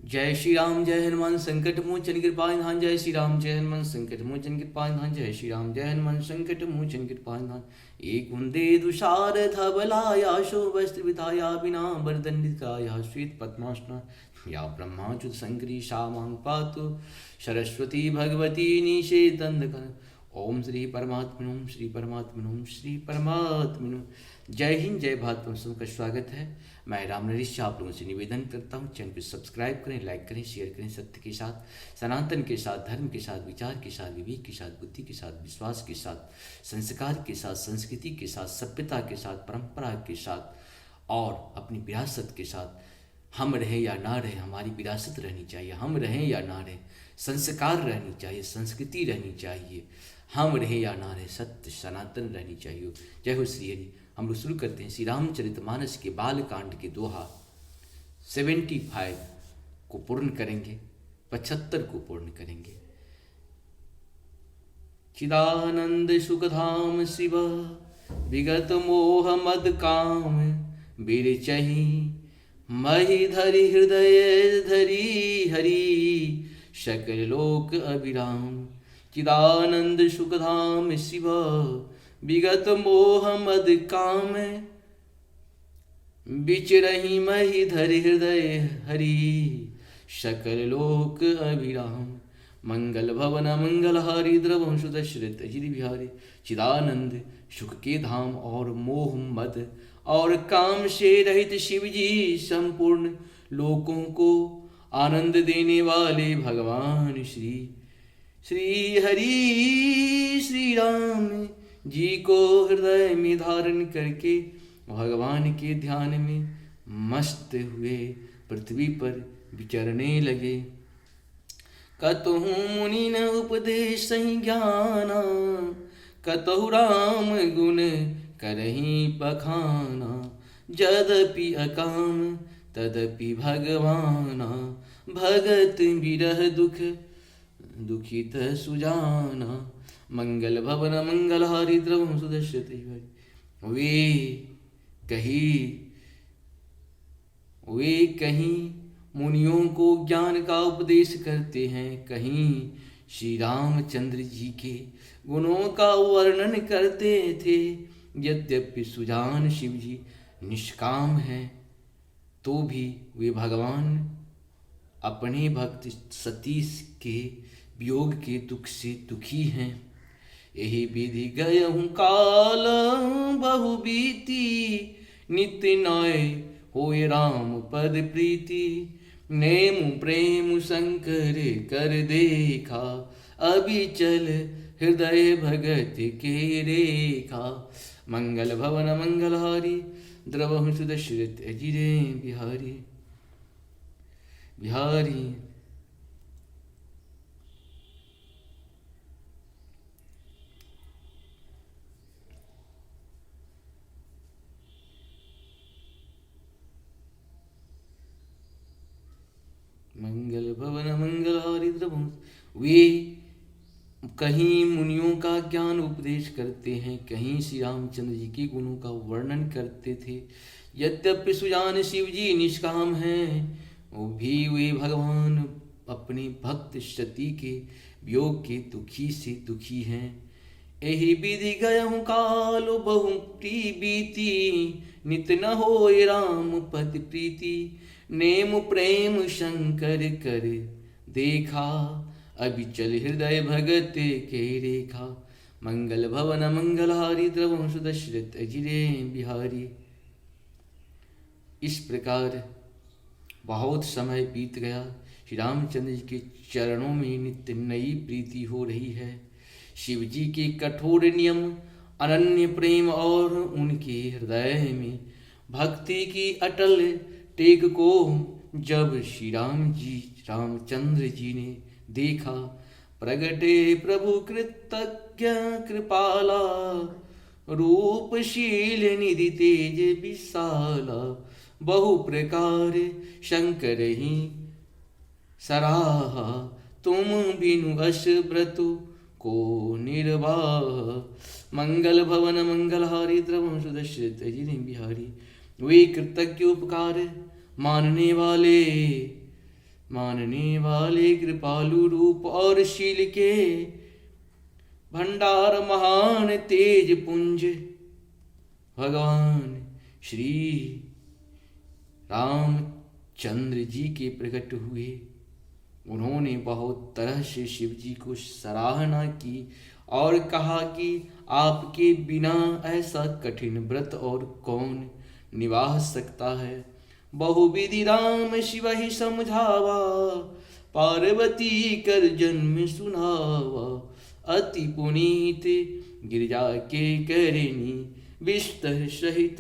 जय श्री राम जय हनुमान संकट मोचन कृपा निधान। जय श्री राम जय हनुमान संकट मोचन कृपा निधान। जय श्री राम जय हनुमान संकट मोचन कृपा निधान। एक कुंदे दुषार धबलाया शो वस्त्र विधाया बिना वरदंडिकाया श्वेत पद्मासना या ब्रह्माच्युत शंकरी शामां पातु सरस्वती भगवती निषेदंदकर। ओम श्री परमात्मनों श्री परमात्मनों श्री परमात्मनों। जय हिंद जय भारत। तुम सबका स्वागत है। मैं राम नरेश आप लोगों से निवेदन करता हूँ, चैनल को सब्सक्राइब करें, लाइक करें, शेयर करें। सत्य के साथ, सनातन के साथ, धर्म के साथ, विचार के साथ, विवेक के साथ, बुद्धि के साथ, विश्वास के साथ, संस्कार के साथ, संस्कृति के साथ, सभ्यता के साथ, परंपरा के साथ और अपनी विरासत के साथ। हम रहें या ना रहें, हमारी विरासत रहनी चाहिए। हम रहें या ना रहें, संस्कार रहनी चाहिए, संस्कृति रहनी चाहिए। हम रहे या ना रहे, सत्य सनातन रहनी चाहिए। जय हो श्री हरि। हम लोग शुरू करते हैं श्री रामचरितमानस के बाल कांड के दोहा 75 को पूर्ण करेंगे, 75 को पूर्ण करेंगे। चिदानंद सुखधाम शिव विगत मोह मद काम बिरचही मही धरि हृदय धरी हरि सकल लोक अभिराम। चिदानंद सुखधाम शिव विगत मोह मद काम बिचरही मही धरि हृदय हरि सकल लोक अभिराम। मंगल भवन मंगलहारी द्रवंश दशरथ अजित बिहारी। चिदानंद सुख के धाम और मोह मद और काम से रहित शिव जी संपूर्ण लोकों को आनंद देने वाले भगवान श्री हरि श्री राम जी को हृदय में धारण करके भगवान के ध्यान में मस्त हुए पृथ्वी पर विचरने लगे। कतहु मुनि न उपदेश ज्ञाना कतहु राम गुण करही पखाना। जदपि अकाम तदपि भगवाना भगत विरह दुख दुखित सुजाना। मंगल भवन मंगलहारी द्रवम सुदर्शत। वे कहीं मुनियों को ज्ञान का उपदेश करते हैं, कहीं श्री रामचंद्र जी के गुणों का वर्णन करते थे। यद्यपि सुजान शिव जी निष्काम हैं तो भी वे भगवान अपने भक्त सतीश के वियोग के दुख से दुखी हैं। यही विधि गयहु काल बहु बीती नित्य नय होए राम पद प्रीति। नेम प्रेम शंकर कर देखा अभी चल हृदय भगत के रेखा। मंगल भवन मंगलहारी द्रवहु सुदशरथ अजिरे बिहारी बिहारी। मंगल भवन मंगलहारी द्रवहु। वे कहीं मुनियों का ज्ञान उपदेश करते हैं, कहीं श्री रामचंद्र जी के गुणों का वर्णन करते थे। यद्यपि सुजान शिव जी निष्काम हैं, वो भी वे भगवान अपने भक्त सती के वियोग के दुखी से दुखी हैं। यही विधि गयहु काल बहु बीती नित न होए राम पद प्रीति। नेम प्रेम शंकर कर देखा अभी चल हृदय भगत के रेखा। मंगल भवन मंगलहारी द्रवंश दशरथ अजिरे बिहारी। इस प्रकार बहुत समय बीत गया। श्री रामचंद्र जी के चरणों में नित्य नई प्रीति हो रही है। शिव जी के कठोर नियम, अनन्य प्रेम और उनके हृदय में भक्ति की अटल टेक को जब श्री रामचंद्र जी ने देखा, प्रगटे प्रभु कृतज्ञ कृपाला रूपशील निधि तेज विशाला। बहु प्रकार शंकर ही सराहा तुम बिनु अश व्रतु को निर्वाह। मंगल भवन मंगलहारी द्रवम सुदशरथ अजिरे बिहारी। वे कृतज्ञ उपकार मानने वाले मानने वाले कृपालु रूप और शील के भंडार महान तेज पुंज भगवान श्री रामचंद्र जी के प्रकट हुए। उन्होंने बहुत तरह से शिव जी को सराहना की और कहा कि आपके बिना ऐसा कठिन व्रत और कौन निभा सकता है। बहुविधि राम शिव ही समझावा, पार्वती कर जन्म सुनावा। अति पुनीत गिरजा के करनी, विस्तर सहित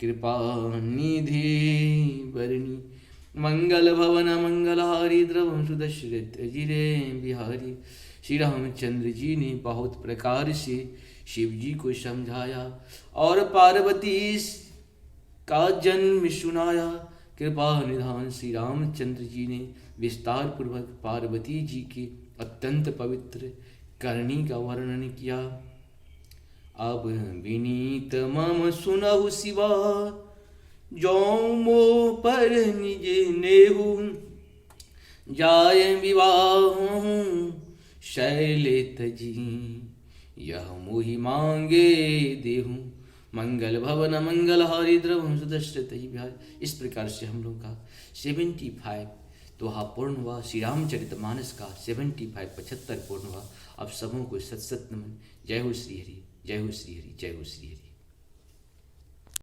कृपा निधि बरनी। मंगल भवन मंगलहारी, द्रवम सुदशरथ जिरे बिहारी। श्री रामचंद्र जी ने बहुत प्रकार से शिव जी को समझाया और पार्वती का जन्म सुनाया। कृपा निधान श्री रामचंद्र जी ने विस्तार पूर्वक पार्वती जी के अत्यंत पवित्र करनी का वर्णन किया। अब विनीत मम सुनहु शिवा, जो मो पर निज नेहु। जाय विवाह शैले तजी, यह मोहि मांगे देहूँ। मंगल भवन मंगलहारी, द्रवम सुदशरथ बिहारी। इस प्रकार से हम लोग का 75 दोहा पूर्ण हुआ। श्री रामचरितमानस का 75 75 पूर्ण हुआ। अब सबों को सत सत नमन। जय हो श्री हरि, जय हो श्री हरि, जय हो श्री हरि।